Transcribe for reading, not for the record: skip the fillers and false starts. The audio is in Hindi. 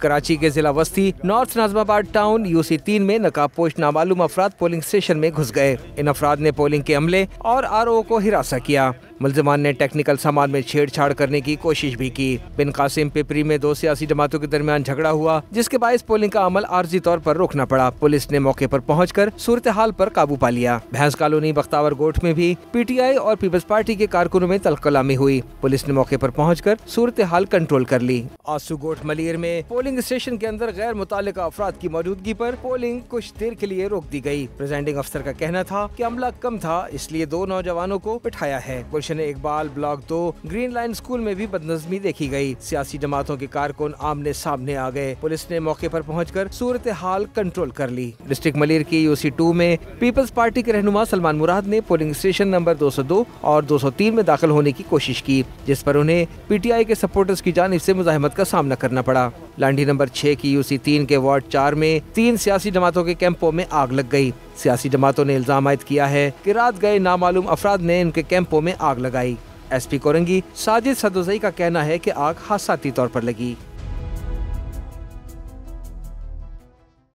कराची के जिला वस्ती नॉर्थ नाजमाबाद टाउन UC3 में नकाबपोश नामालूम अफराद पोलिंग स्टेशन में घुस गए। इन अफराद ने पोलिंग के अमले और RO को हिरासा किया। मुल्जिमान ने टेक्निकल सामान में छेड़छाड़ करने की कोशिश भी की। बिन कासिम पिपरी में दो सियासी जमातों के दरमियान झगड़ा हुआ, जिसके बायस पोलिंग का अमल आर्जी तौर पर रोकना पड़ा। पुलिस ने मौके पर पहुंचकर सूरत हाल पर काबू पा लिया। भैंस कॉलोनी बख्तावर गोट में भी PTI और पीपल्स पार्टी के कारकुनों में तलकलामी हुई। पुलिस ने मौके पर पहुंचकर सूरत हाल कंट्रोल कर ली। आसू गोट मलियर में पोलिंग स्टेशन के अंदर गैर मुतालिका अफराद की मौजूदगी पर पोलिंग कुछ देर के लिए रोक दी गई। प्रेजाइडिंग अफसर का कहना था कि अमला कम था, इसलिए 2 नौजवानों को बिठाया है। Gulshan Iqbal block 2 green line school में भी बदनज़मी देखी गई। सियासी जमातों के कारकुन आमने सामने आ गए। पुलिस ने मौके पर पहुंचकर सूरत हाल कंट्रोल कर ली। डिस्ट्रिक्ट मलिर की UC2 में पीपल्स पार्टी के रहनुमा सलमान मुराद ने पोलिंग स्टेशन नंबर 202 और 203 में दाखिल होने की कोशिश की, जिस पर उन्हें PTI के सपोर्टर्स की जानिब से मुज़ाहमत का सामना करना पड़ा। लांडी नंबर 6 की UC3 के वार्ड 4 में 3 सियासी जमातों के कैंपों में आग लग गई। सियासी जमातों ने इल्जाम आयद किया है कि रात गए नामालूम अफराद ने इनके कैंपों में आग लगाई। SP कोरंगी साजिद सदोजई का कहना है कि आग हादसाती तौर पर लगी।